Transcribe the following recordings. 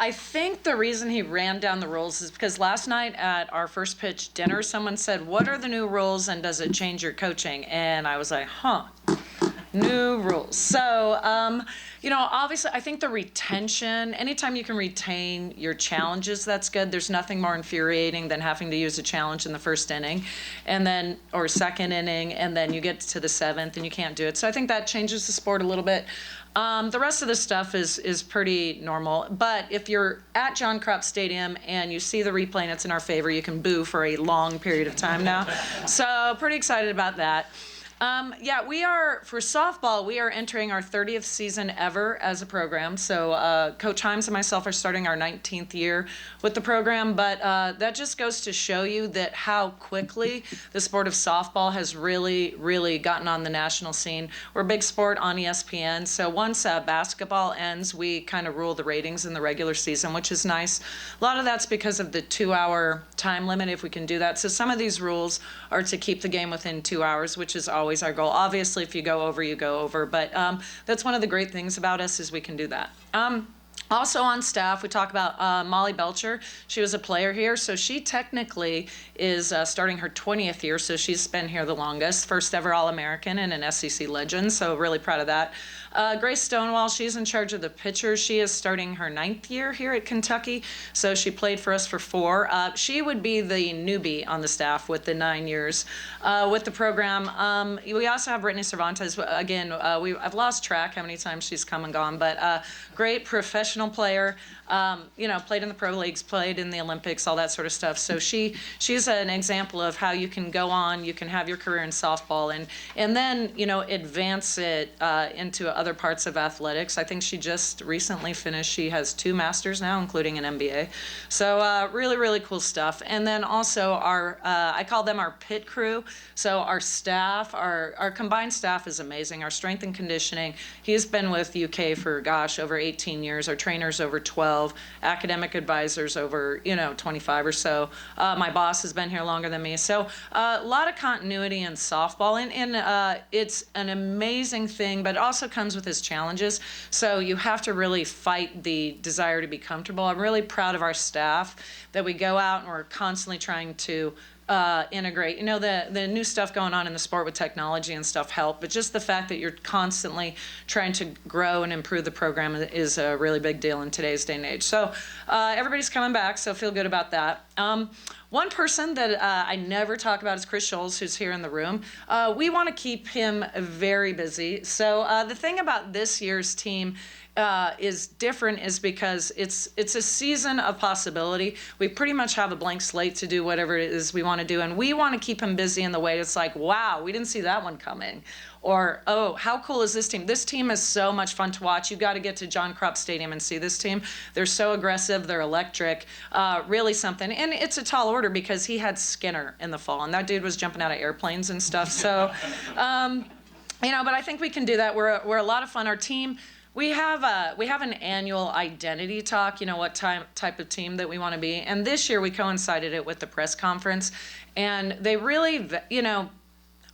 I think the reason he ran down the rules is because last night at our first pitch dinner, someone said, "What are the new rules and does it change your coaching?" And I was like, huh. New rules. So, obviously, I think the retention, anytime you can retain your challenges, that's good. There's nothing more infuriating than having to use a challenge in the first inning or second inning, and then you get to the seventh and you can't do it. So I think that changes the sport a little bit. The rest of the stuff is pretty normal. But if you're at John Crop Stadium and you see the replay and it's in our favor, you can boo for a long period of time now. So pretty excited about that. For softball, we are entering our 30th season ever as a program. So Coach Himes and myself are starting our 19th year with the program. But that just goes to show you that how quickly the sport of softball has really, really gotten on the national scene. We're a big sport on ESPN. So once basketball ends, we kind of rule the ratings in the regular season, which is nice. A lot of that's because of the 2-hour time limit, if we can do that. So some of these rules are to keep the game within 2 hours, which is always our goal. Obviously, if you go over, you go over. But that's one of the great things about us is we can do that. Also on staff, we talk about Molly Belcher. She was a player here, so she technically is starting her 20th year, so she's been here the longest. First ever All-American and an SEC legend, so really proud of that. Grace Stonewall, she's in charge of the pitchers. She is starting her 9th year here at Kentucky, so she played for us for 4. She would be the newbie on the staff with the 9 years with the program. We also have Brittany Cervantes. Again, I've lost track how many times she's come and gone, but great professional player. Played in the pro leagues, played in the Olympics, all that sort of stuff. So she's an example of how you can go on, you can have your career in softball and then, advance it into other parts of athletics. I think she just recently finished. She has 2 masters now, including an MBA. So really, really cool stuff. And then also I call them our pit crew. So our staff, our combined staff is amazing. Our strength and conditioning, he's been with UK for, over 18 years. Our trainers over 12, academic advisors over, 25 or so. My boss has been here longer than me. So a lot of continuity in softball. And it's an amazing thing, but it also comes with its challenges. So you have to really fight the desire to be comfortable. I'm really proud of our staff that we go out and we're constantly trying to integrate. The new stuff going on in the sport with technology and stuff help, but just the fact that you're constantly trying to grow and improve the program is a really big deal in today's day and age. So everybody's coming back, so feel good about that. One person that I never talk about is Chris Scholes, who's here in the room. We want to keep him very busy. So the thing about this year's team is different is because it's a season of possibility. We pretty much have a blank slate to do whatever it is we want to do, and we want to keep him busy in the way it's like, wow, we didn't see that one coming. Or, oh, how cool is this team? This team is so much fun to watch. You've got to get to John Crop Stadium and see this team. They're so aggressive. They're electric. Really something. And it's a tall order because he had Skinner in the fall, and that dude was jumping out of airplanes and stuff. So, but I think we can do that. We're a lot of fun. Our team, we have an annual identity talk, what type of team that we want to be. And this year we coincided it with the press conference. And they really,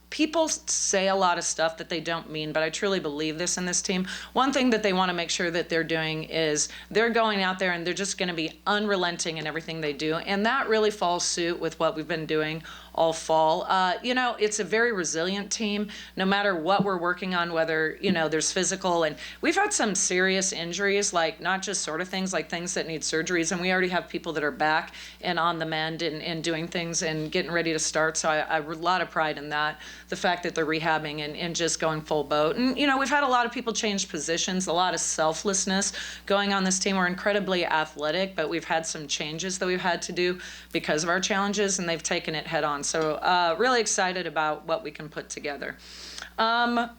people say a lot of stuff that they don't mean, but I truly believe this in this team. One thing that they want to make sure that they're doing is they're going out there and they're just going to be unrelenting in everything they do. And that really falls suit with what we've been doing all fall. It's a very resilient team, no matter what we're working on, whether, there's physical. And we've had some serious injuries, like not just sort of things, like things that need surgeries. And we already have people that are back and on the mend and doing things and getting ready to start. So I have a lot of pride in that, the fact that they're rehabbing and just going full boat. And, we've had a lot of people change positions, a lot of selflessness going on this team. We're incredibly athletic, but we've had some changes that we've had to do because of our challenges, and they've taken it head on. So really excited about what we can put together. The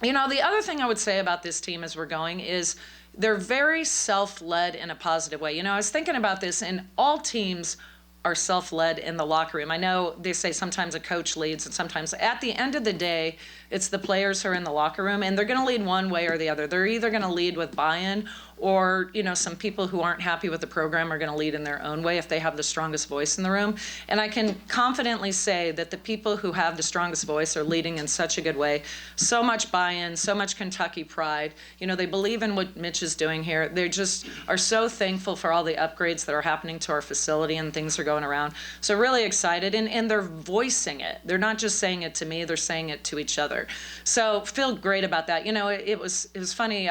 other thing I would say about this team as we're going is they're very self-led in a positive way. I was thinking about this, and all teams are self-led in the locker room. I know they say sometimes a coach leads, and sometimes at the end of the day, it's the players who are in the locker room, and they're going to lead one way or the other. They're either going to lead with buy-in or, some people who aren't happy with the program are going to lead in their own way if they have the strongest voice in the room. And I can confidently say that the people who have the strongest voice are leading in such a good way. So much buy-in, so much Kentucky pride. They believe in what Mitch is doing here. They just are so thankful for all the upgrades that are happening to our facility, and things are going around. So really excited, and they're voicing it. They're not just saying it to me, they're saying it to each other. So feel great about that. It was funny.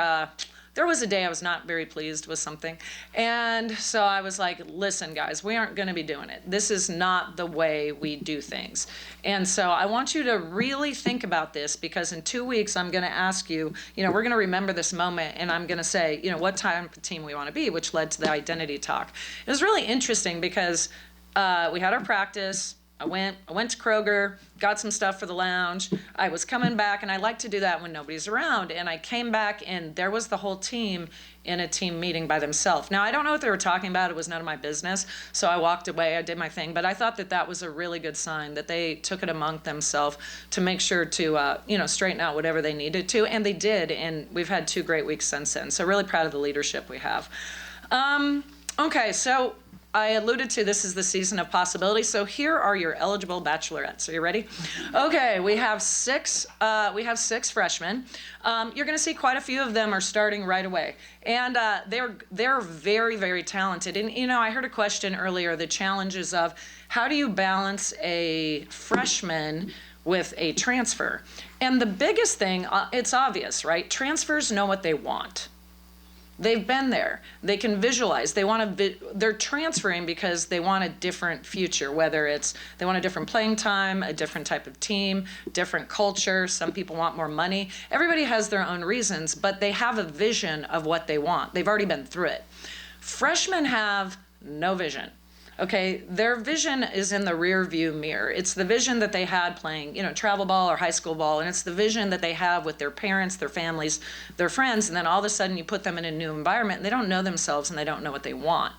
There was a day I was not very pleased with something. And so I was like, listen, guys, we aren't going to be doing it. This is not the way we do things. And so I want you to really think about this, because in 2 weeks, I'm going to ask you, we're going to remember this moment, and I'm going to say, what type of team we want to be, which led to the identity talk. It was really interesting because we had our practice. I went to Kroger, got some stuff for the lounge. I was coming back, and I like to do that when nobody's around. And I came back, and there was the whole team in a team meeting by themselves. Now, I don't know what they were talking about. It was none of my business. So I walked away. I did my thing. But I thought that was a really good sign that they took it among themselves to make sure to, straighten out whatever they needed to. And they did. And we've had 2 great weeks since then. So really proud of the leadership we have. Okay, so I alluded to this is the season of possibility. So here are your eligible bachelorettes. Are you ready? Okay, we have six freshmen. You're going to see quite a few of them are starting right away, and they're very, very talented. And I heard a question earlier: the challenges of how do you balance a freshman with a transfer? And the biggest thing, it's obvious, right? Transfers know what they want. They've been there. They can visualize. They're transferring because they want a different future, whether it's they want a different playing time, a different type of team, different culture. Some people want more money. Everybody has their own reasons, but they have a vision of what they want. They've already been through it. Freshmen have no vision. Okay, their vision is in the rear view mirror. It's the vision that they had playing, travel ball or high school ball, and it's the vision that they have with their parents, their families, their friends, and then all of a sudden you put them in a new environment and they don't know themselves and they don't know what they want.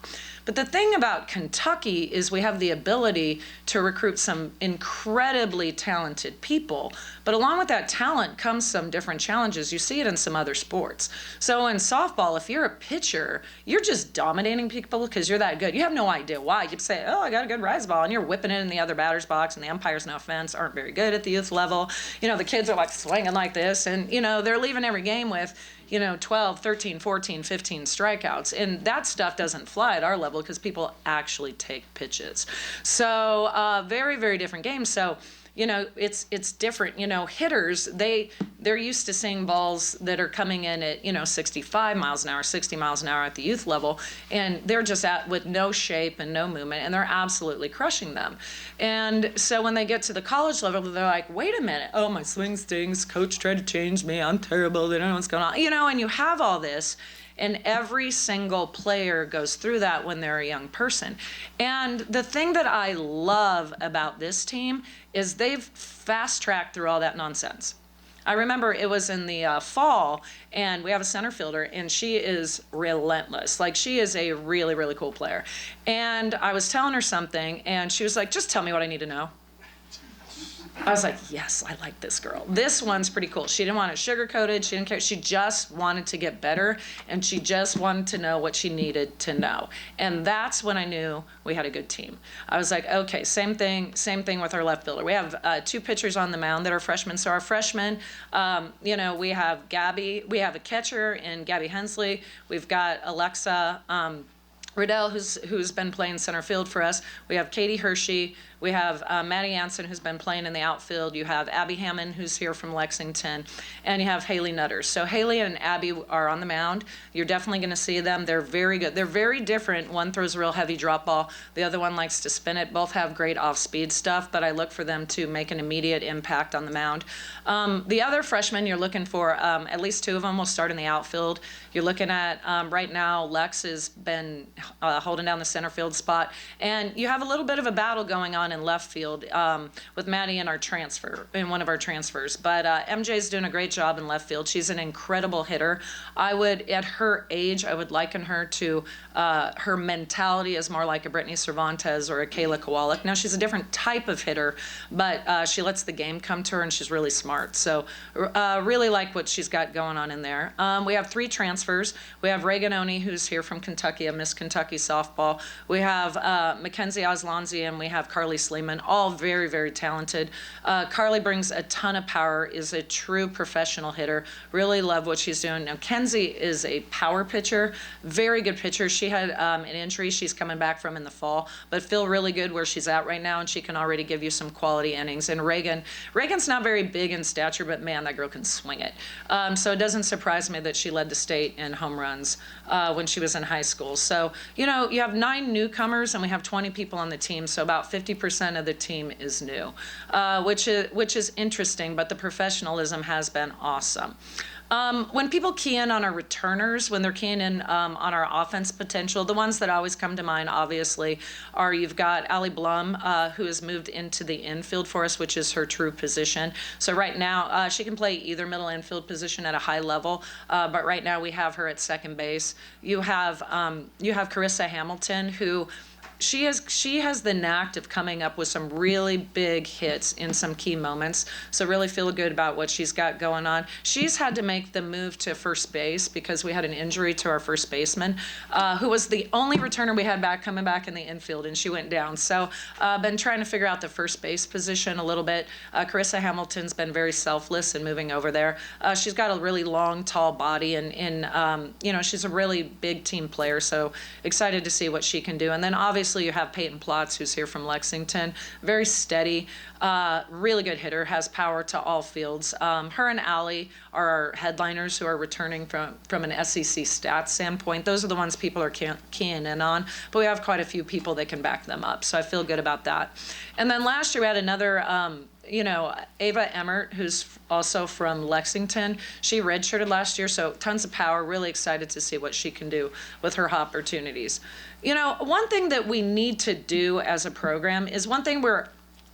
But the thing about Kentucky is we have the ability to recruit some incredibly talented people, but along with that talent comes some different challenges. You see it in some other sports. So in softball, if you're a pitcher, you're just dominating people because you're that good. You have no idea why. You'd say, oh, I got a good rise ball, and you're whipping it in the other batter's box, and the umpires, no offense, aren't very good at the youth level. The kids are like swinging like this, and, they're leaving every game with, 12, 13, 14, 15 strikeouts. And that stuff doesn't fly at our level because people actually take pitches. So very, very different games. So, it's different. Hitters, they're used to seeing balls that are coming in at, 65 miles an hour, 60 miles an hour at the youth level, and they're just with no shape and no movement, and they're absolutely crushing them. And so when they get to the college level, they're like, wait a minute, oh, my swing stinks, coach tried to change me, I'm terrible, they don't know what's going on. And you have all this, and every single player goes through that when they're a young person. And the thing that I love about this team is they've fast-tracked through all that nonsense. I remember it was in the fall, and we have a center fielder, and she is relentless. Like, she is a really, really cool player. And I was telling her something, and she was like, just tell me what I need to know. I was like, yes, I like this girl. This one's pretty cool. She didn't want it sugar-coated. She didn't care. She just wanted to get better, and she just wanted to know what she needed to know. And that's when I knew we had a good team. I was like, okay, same thing with our left fielder. We have 2 pitchers on the mound that are freshmen. So our freshmen, we have Gabby. We have a catcher in Gabby Hensley. We've got Alexa Riddell, who's been playing center field for us. We have Katie Hershey. We have Maddie Anson, who's been playing in the outfield. You have Abby Hammond, who's here from Lexington. And you have Haley Nutter. So Haley and Abby are on the mound. You're definitely going to see them. They're very good. They're very different. One throws a real heavy drop ball. The other one likes to spin it. Both have great off-speed stuff, but I look for them to make an immediate impact on the mound. The other freshmen you're looking for, at least 2 of them will start in the outfield. You're looking at, right now, Lex has been holding down the center field spot. And you have a little bit of a battle going on on in left field with Maddie in one of our transfers. But MJ's doing a great job in left field. She's an incredible hitter. At her age, I would liken her to, her mentality is more like a Brittany Cervantes or a Kayla Kowalik. Now, she's a different type of hitter, but she lets the game come to her, and she's really smart. So really like what she's got going on in there. We have 3 transfers. We have Reagan Oni, who's here from Kentucky, a Miss Kentucky softball. We have Mackenzie Oslanzi, and we have Carly Sleeman, all very, very talented. Carly brings a ton of power, is a true professional hitter. Really love what she's doing. Now, Kenzie is a power pitcher, very good pitcher. She had an injury she's coming back from in the fall, but feel really good where she's at right now, and she can already give you some quality innings. And Reagan's not very big in stature, but man, that girl can swing it. So it doesn't surprise me that she led the state in home runs when she was in high school. So, you have 9 newcomers, and we have 20 people on the team, so about 50% of the team is new, which is interesting, but the professionalism has been awesome. When people key in on our returners, when they're keying in on our offense potential, the ones that always come to mind, obviously, are you've got Allie Blum, who has moved into the infield for us, which is her true position. So right now, she can play either middle infield position at a high level, but right now we have her at second base. You have Carissa Hamilton, who she has the knack of coming up with some really big hits in some key moments. So really feel good about what she's got going on. She's had to make the move to first base because we had an injury to our first baseman, who was the only returner we had coming back in the infield, and she went down. So been trying to figure out the first base position a little bit. Carissa Hamilton's been very selfless in moving over there. She's got a really long, tall body, and she's a really big team player. So excited to see what she can do. And then obviously you have Peyton Plotz, who's here from Lexington, very steady, really good hitter, has power to all fields. Her and Allie are our headliners who are returning from an SEC stats standpoint. Those are the ones people are keying in on, but we have quite a few people that can back them up, so I feel good about that. And then last year we had another Ava Emmert, who's also from Lexington. She redshirted last year, so tons of power. Really excited to see what she can do with her opportunities. One thing that we need to do as a program is one thing we're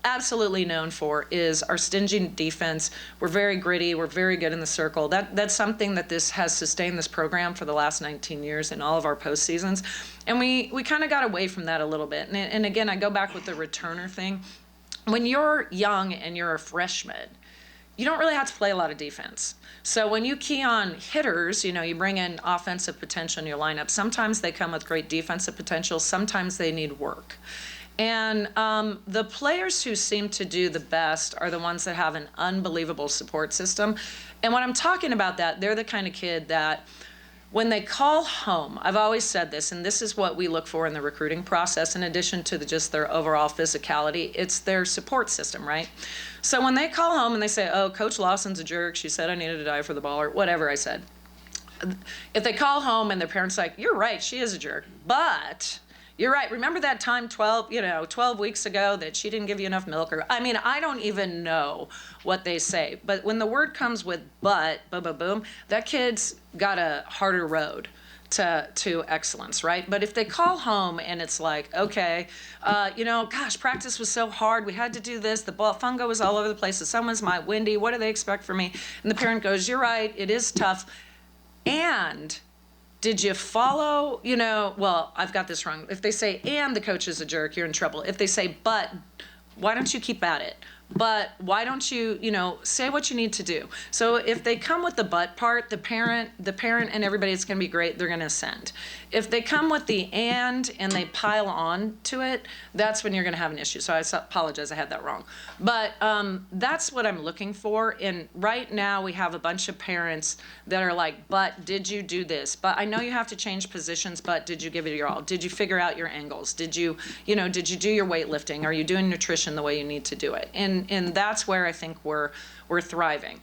absolutely known for is our stingy defense. We're very gritty. We're very good in the circle. That's something that this has sustained this program for the last 19 years in all of our postseasons. And we kind of got away from that a little bit. And again, I go back with the returner thing. When you're young and you're a freshman, you don't really have to play a lot of defense. So when you key on hitters, you bring in offensive potential in your lineup. Sometimes they come with great defensive potential. Sometimes they need work. And the players who seem to do the best are the ones that have an unbelievable support system. And when I'm talking about that, they're the kind of kid that when they call home, I've always said this, and this is what we look for in the recruiting process, in addition to just their overall physicality, it's their support system, right? So when they call home and they say, oh, Coach Lawson's a jerk, she said I needed to die for the ball, or whatever I said. If they call home and their parents like, you're right, she is a jerk, but you're right. Remember that time 12 weeks ago that she didn't give you enough milk? I don't even know what they say. But when the word comes with but, boom, boom, boom, that kid's got a harder road to excellence, right? But if they call home and it's like, okay, gosh, practice was so hard. We had to do this. The fungo was all over the place. The sun was windy. What do they expect from me? And the parent goes, you're right. It is tough. And did you follow, I've got this wrong. If they say, and the coach is a jerk, you're in trouble. If they say, but, why don't you keep at it? But why don't you, say what you need to do? So if they come with the but part, the parent and everybody, it's going to be great. They're going to send. If they come with the and they pile on to it, that's when you're going to have an issue. So I apologize, I had that wrong. But that's what I'm looking for. And right now we have a bunch of parents that are like, but did you do this? But I know you have to change positions, but did you give it your all? Did you figure out your angles? Did you do your weightlifting? Are you doing nutrition the way you need to do it? And that's where I think we're thriving.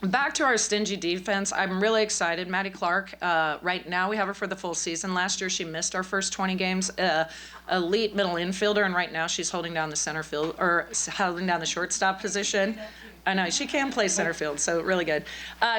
Back to our stingy defense, I'm really excited. Maddie Clark, right now we have her for the full season. Last year she missed our first 20 games. Elite middle infielder, and right now she's holding down the center field, or holding down the shortstop position. I know. She can play center field, so really good.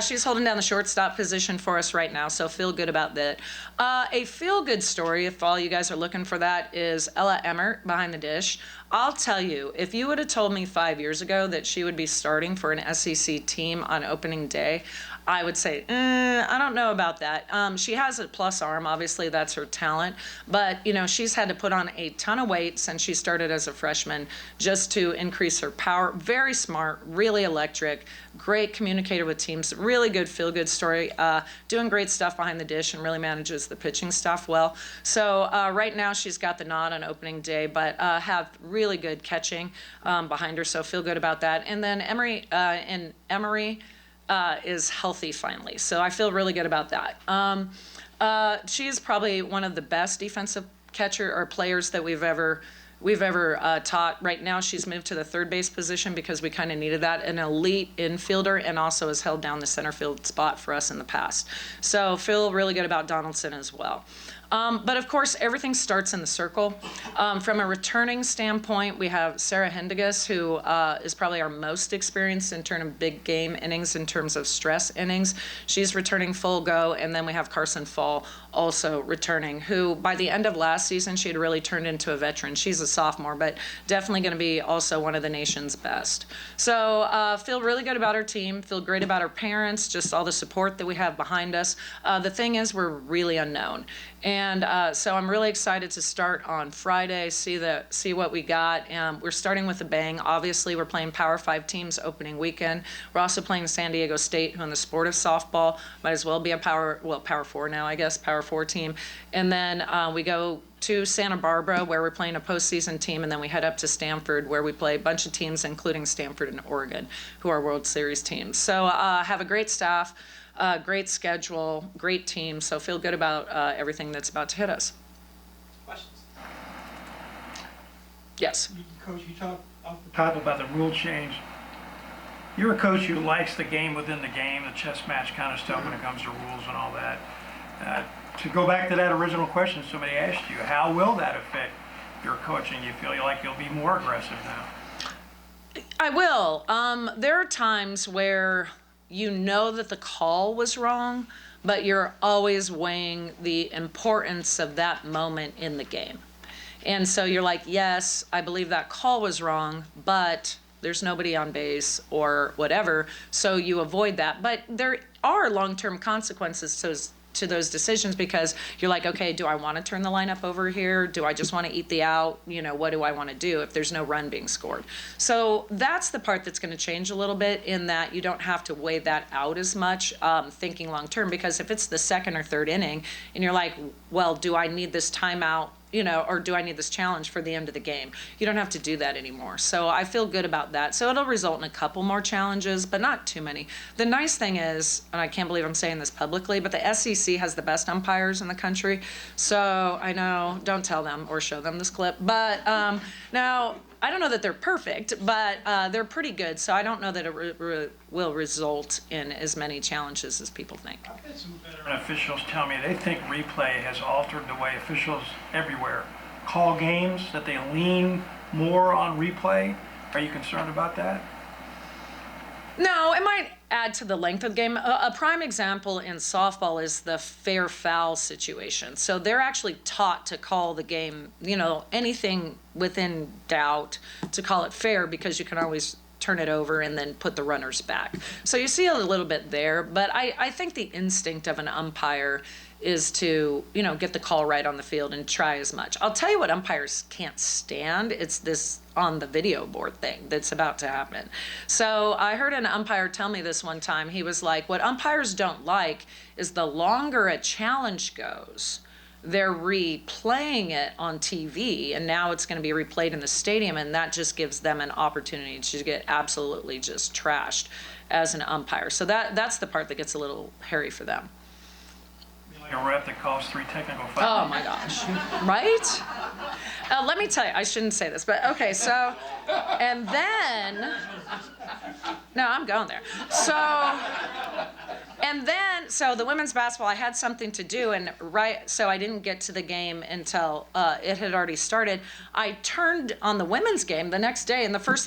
She's holding down the shortstop position for us right now, so feel good about that. A feel-good story, if all you guys are looking for that, is Ella Emmert behind the dish. I'll tell you, if you would have told me 5 years ago that she would be starting for an SEC team on opening day, I would say, I don't know about that. She has a plus arm. Obviously, that's her talent. But, she's had to put on a ton of weight since she started as a freshman just to increase her power. Very smart, really electric, great communicator with teams, really good feel-good story, doing great stuff behind the dish and really manages the pitching stuff well. So right now she's got the nod on opening day, but have really good catching behind her, so feel good about that. And then Emory is healthy finally, so I feel really good about that. She is probably one of the best defensive catcher or players that we've ever taught. Right now she's moved to the third base position because we kind of needed that, an elite infielder, and also has held down the center field spot for us in the past. So feel really good about Donaldson as well. But of course, everything starts in the circle. From a returning standpoint, we have Sarah Hendigas, who is probably our most experienced in terms of big game innings, in terms of stress innings. She's returning full go, and then we have Carson Fall also returning, who by the end of last season, she had really turned into a veteran. She's a sophomore, but definitely going to be also one of the nation's best. So feel really good about our team, feel great about our parents, just all the support that we have behind us. The thing is, we're really unknown. And so I'm really excited to start on Friday, see what we got. We're starting with a bang. Obviously, we're playing Power 5 teams opening weekend. We're also playing San Diego State, who in the sport of softball might as well be a Power 4 now, I guess, Power 4 team. And then we go to Santa Barbara, where we're playing a postseason team, and then we head up to Stanford, where we play a bunch of teams, including Stanford and Oregon, who are World Series teams. So have a great staff. Great schedule, great team, so feel good about everything that's about to hit us. Questions? Yes. Coach, you talked off the top about the rule change. You're a coach who likes the game within the game, the chess match kind of stuff when it comes to rules and all that. To go back to that original question somebody asked you, how will that affect your coaching? You feel like you'll be more aggressive now? I will. There are times where you know that the call was wrong, but you're always weighing the importance of that moment in the game. And so you're like, yes, I believe that call was wrong, but there's nobody on base or whatever, so you avoid that. But there are long-term consequences to those decisions, because you're like, okay, do I want to turn the lineup over here? Do I just want to eat the out? What do I want to do if there's no run being scored? So that's the part that's going to change a little bit, in that you don't have to weigh that out as much, thinking long term, because if it's the second or third inning and you're like, well, do I need this timeout? Or do I need this challenge for the end of the game? You don't have to do that anymore. So I feel good about that. So it'll result in a couple more challenges, but not too many. The nice thing is, and I can't believe I'm saying this publicly, but the SEC has the best umpires in the country. So I know, don't tell them or show them this clip. But now, I don't know that they're perfect, but they're pretty good. So I don't know that it will result in as many challenges as people think. I've had some veteran officials tell me they think replay has altered the way officials everywhere call games, that they lean more on replay. Are you concerned about that? No, it might add to the length of the game. A prime example in softball is the fair foul situation. So they're actually taught to call the game, anything within doubt, to call it fair, because you can always turn it over and then put the runners back. So you see a little bit there, but I think the instinct of an umpire is to, get the call right on the field and try as much. I'll tell you what umpires can't stand. It's this on the video board thing that's about to happen. So I heard an umpire tell me this one time. He was like, what umpires don't like is the longer a challenge goes, they're replaying it on TV, and now it's going to be replayed in the stadium, and that just gives them an opportunity to get absolutely just trashed as an umpire. So that's the part that gets a little hairy for them. A ref that calls 3 technical fouls. Oh my gosh, right? Let me tell you, I shouldn't say this, but okay, so, and then, no, I'm going there. So, And then, so the women's basketball, I had something to do, and so I didn't get to the game until it had already started. I turned on the women's game the next day, and the first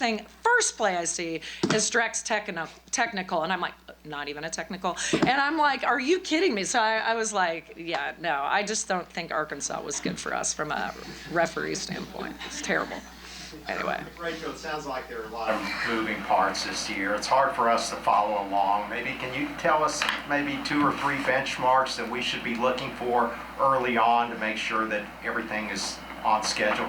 play I see is Streck's technical, and I'm like, not even a technical. And I'm like, are you kidding me? So I was like, yeah, no, I just don't think Arkansas was good for us from a referee standpoint. It's terrible. Anyway. Rachel, it sounds like there are a lot of moving parts this year. It's hard for us to follow along. Maybe can you tell us maybe 2 or 3 benchmarks that we should be looking for early on to make sure that everything is on schedule?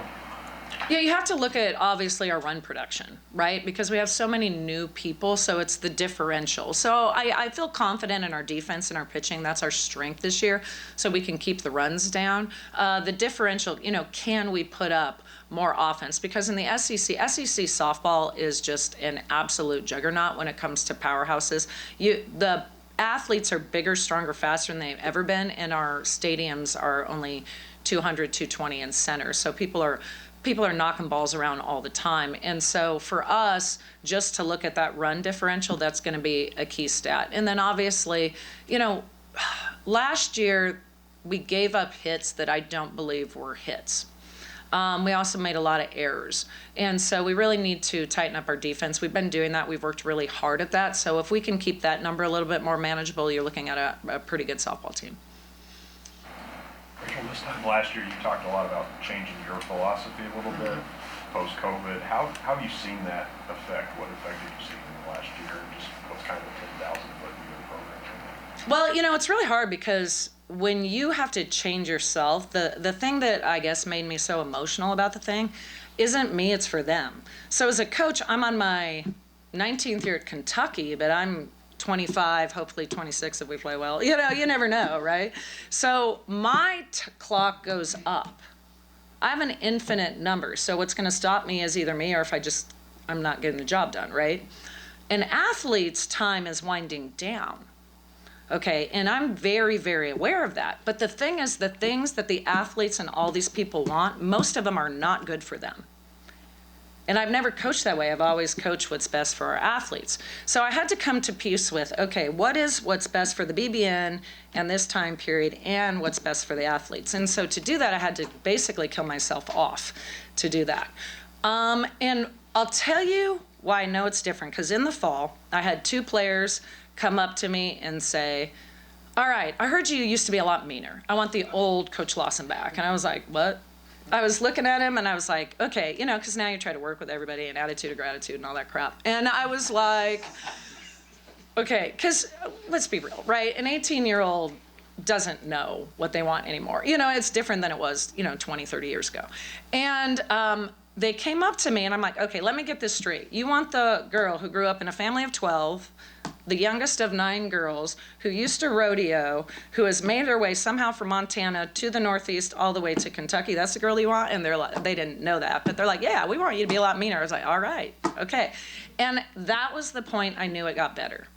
Yeah, you have to look at, obviously, our run production, right? Because we have so many new people, so it's the differential. So I feel confident in our defense and our pitching. That's our strength this year, so we can keep the runs down. The differential, can we put up more offense? Because in the SEC softball is just an absolute juggernaut when it comes to powerhouses. The athletes are bigger, stronger, faster than they've ever been, and our stadiums are only 200, 220 in center. So people are knocking balls around all the time. And so for us, just to look at that run differential, that's going to be a key stat. And then obviously, last year we gave up hits that I don't believe were hits. We also made a lot of errors. And so we really need to tighten up our defense. We've been doing that. We've worked really hard at that. So if we can keep that number a little bit more manageable, you're looking at a pretty good softball team. Rachel, this time last year you talked a lot about changing your philosophy a little bit post-COVID. How have you seen that effect? What effect did you see in the last year? Just what's kind of a 10,000-foot view of the program? Well, it's really hard because when you have to change yourself, the thing that I guess made me so emotional about the thing isn't me, it's for them. So as a coach, I'm on my 19th year at Kentucky, but I'm 25, hopefully 26 if we play well. You never know, right? So my clock goes up. I have an infinite number. So what's going to stop me is either me or if I'm not getting the job done, right? An athlete's time is winding down. Okay, and I'm very, very aware of that. But the thing is, the things that the athletes and all these people want, most of them are not good for them. And I've never coached that way. I've always coached what's best for our athletes. So I had to come to peace with, okay, what's best for the BBN and this time period and what's best for the athletes. And so to do that, I had to basically kill myself off to do that. And I'll tell you why I know it's different. Because in the fall, I had 2 players come up to me and say, all right, I heard you used to be a lot meaner. I want the old Coach Lawson back. And I was like, what? I was looking at him and I was like, okay, because now you try to work with everybody and attitude of gratitude and all that crap. And I was like, okay, because let's be real, right? An 18-year-old doesn't know what they want anymore. It's different than it was, 20, 30 years ago. And they came up to me and I'm like, okay, let me get this straight. You want the girl who grew up in a family of 12, the youngest of 9 girls, who used to rodeo, who has made her way somehow from Montana to the Northeast all the way to Kentucky. That's the girl you want? And they're like, they didn't know that, but they're like, yeah, we want you to be a lot meaner. I was like, all right, okay. And that was the point I knew it got better.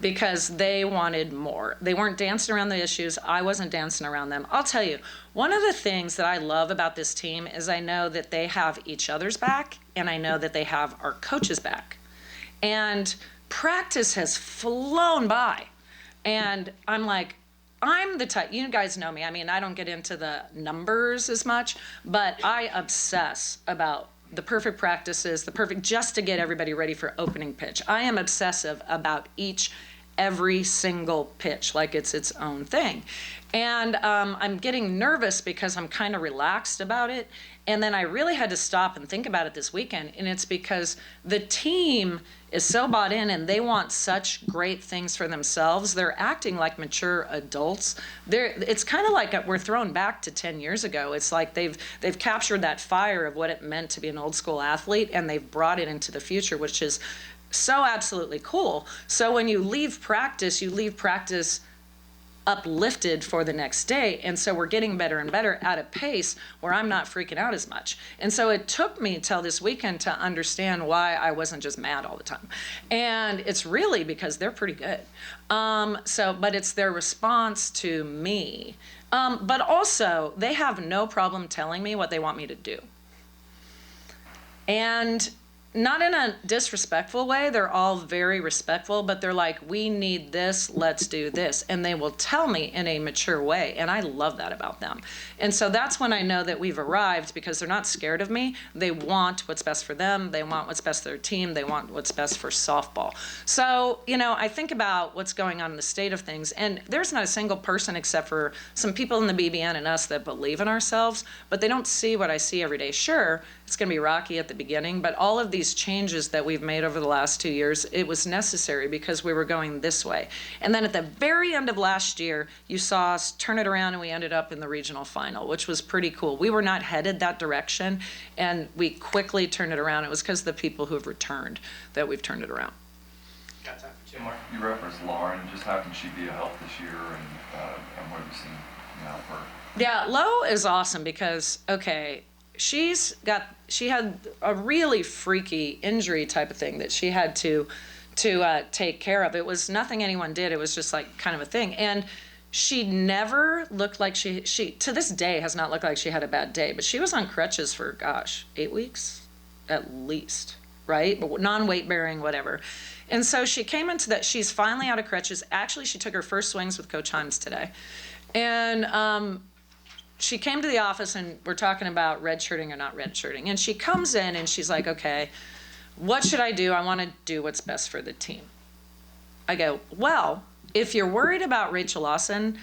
Because they wanted more. They weren't dancing around the issues. I wasn't dancing around them. I'll tell you, one of the things that I love about this team is I know that they have each other's back, and I know that they have our coach's back. And practice has flown by. And I'm like, I'm the type, you guys know me. I mean, I don't get into the numbers as much, but I obsess about the perfect practices, just to get everybody ready for opening pitch. I am obsessive about every single pitch, like it's its own thing. And I'm getting nervous because I'm kind of relaxed about it. And then I really had to stop and think about it this weekend. And it's because the team is so bought in and they want such great things for themselves. They're acting like mature adults. It's kind of like we're thrown back to 10 years ago. It's like they've captured that fire of what it meant to be an old school athlete, and they've brought it into the future, which is so absolutely cool. So when you leave practice uplifted for the next day. And so we're getting better and better at a pace where I'm not freaking out as much. And so it took me till this weekend to understand why I wasn't just mad all the time. And it's really because they're pretty good. But it's their response to me. But also, they have no problem telling me what they want me to do. And not in a disrespectful way. They're all very respectful, but they're like, we need this, let's do this. And they will tell me in a mature way. And I love that about them. And so that's when I know that we've arrived, because they're not scared of me. They want what's best for them. They want what's best for their team. They want what's best for softball. So, I think about what's going on in the state of things, and there's not a single person except for some people in the BBN and us that believe in ourselves, but they don't see what I see every day. Sure, it's going to be rocky at the beginning, but all of these changes that we've made over the last 2 years, it was necessary because we were going this way. And then at the very end of last year, you saw us turn it around and we ended up in the regional final, which was pretty cool. We were not headed that direction, and we quickly turned it around. It was because of the people who have returned that we've turned it around. Got time for two more. You referenced Lauren. Just how can she be a help this year, and what have you seen now for her? Yeah, Lo is awesome because, she had a really freaky injury type of thing that she had to take care of. It was nothing anyone did. It was just like kind of a thing. And she never looked like she to this day has not looked like she had a bad day, but she was on crutches for, 8 weeks at least, right? Non-weight bearing, whatever. And so she came into that. She's finally out of crutches. Actually, she took her first swings with Coach Himes today. And, she came to the office and we're talking about redshirting or not redshirting. And she comes in and she's like, okay, what should I do? I want to do what's best for the team. I go, well, if you're worried about Rachel Lawson,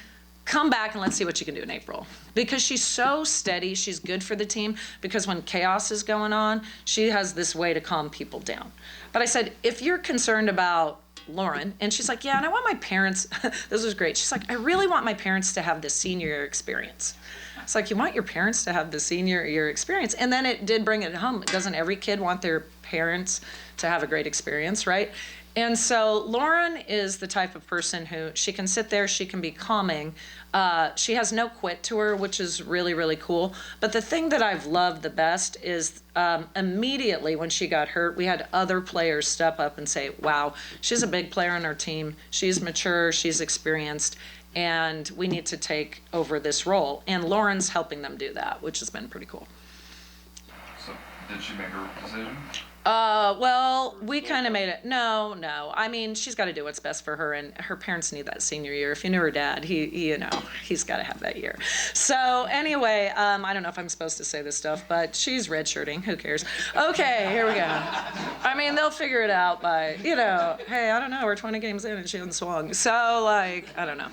come back and let's see what you can do in April. Because she's so steady, she's good for the team, because when chaos is going on, she has this way to calm people down. But I said, if you're concerned about Lauren, and she's like, yeah, and I want my parents, this was great. She's like, I really want my parents to have the senior year experience. It's like, you want your parents to have the senior year experience. And then it did bring it home. Doesn't every kid want their parents to have a great experience, right? And so Lauren is the type of person who, she can sit there, she can be calming. She has no quit to her, which is really, really cool. But the thing that I've loved the best is immediately when she got hurt, we had other players step up and say, wow, she's a big player on our team. She's mature, she's experienced, and we need to take over this role. And Lauren's helping them do that, which has been pretty cool. So, did she make her decision? Well, we kind of made it. No. I mean, she's got to do what's best for her, and her parents need that senior year. If you knew her dad, he's got to have that year. So anyway, I don't know if I'm supposed to say this stuff, but she's redshirting. Who cares? Okay, here we go. I mean, they'll figure it out by, hey, I don't know, we're 20 games in and she hasn't swung. So, I don't know.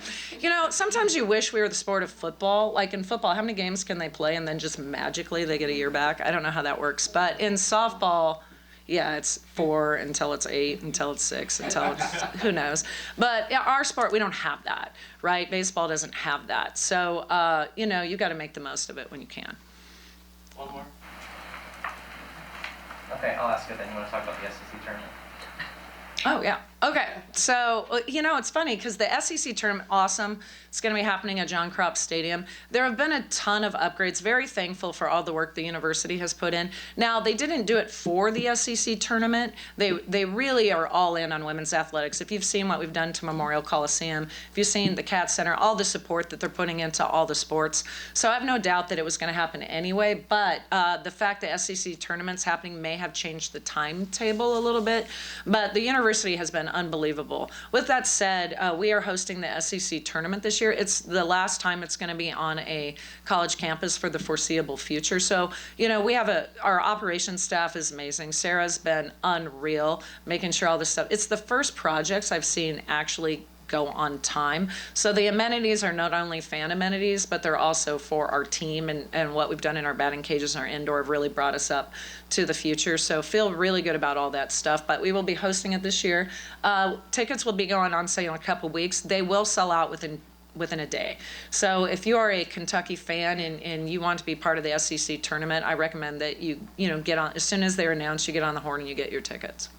Sometimes you wish we were the sport of football. Like in football, how many games can they play and then just magically they get a year back? I don't know how that works. But in softball, yeah, it's 4 until it's 8, until it's 6, until it's, who knows. But our sport, we don't have that, right? Baseball doesn't have that. So, you got to make the most of it when you can. One more. Okay, I'll ask it then. You want to talk about the SEC tournament? Oh, yeah. Okay. So, it's funny because the SEC tournament, awesome. It's going to be happening at John Kropp Stadium. There have been a ton of upgrades. Very thankful for all the work the university has put in. Now, they didn't do it for the SEC tournament. They really are all in on women's athletics. If you've seen what we've done to Memorial Coliseum, if you've seen the Cat Center, all the support that they're putting into all the sports. So I have no doubt that it was going to happen anyway, but the fact that SEC tournament's happening may have changed the timetable a little bit, but the university has been unbelievable. With that said, we are hosting the SEC tournament this year. It's the last time it's going to be on a college campus for the foreseeable future. So, we have our operations staff is amazing. Sarah's been unreal, making sure all this stuff. It's the first projects I've seen actually go on time. So the amenities are not only fan amenities, but they're also for our team, and what we've done in our batting cages and our indoor have really brought us up to the future. So feel really good about all that stuff, but we will be hosting it this year. Tickets will be going on sale in a couple weeks. They will sell out within a day. So if you are a Kentucky fan and you want to be part of the SEC tournament, I recommend that you get on, as soon as they're announced, you get on the horn and you get your tickets.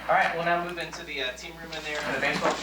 All right, we'll now move into the team room in there. The baseball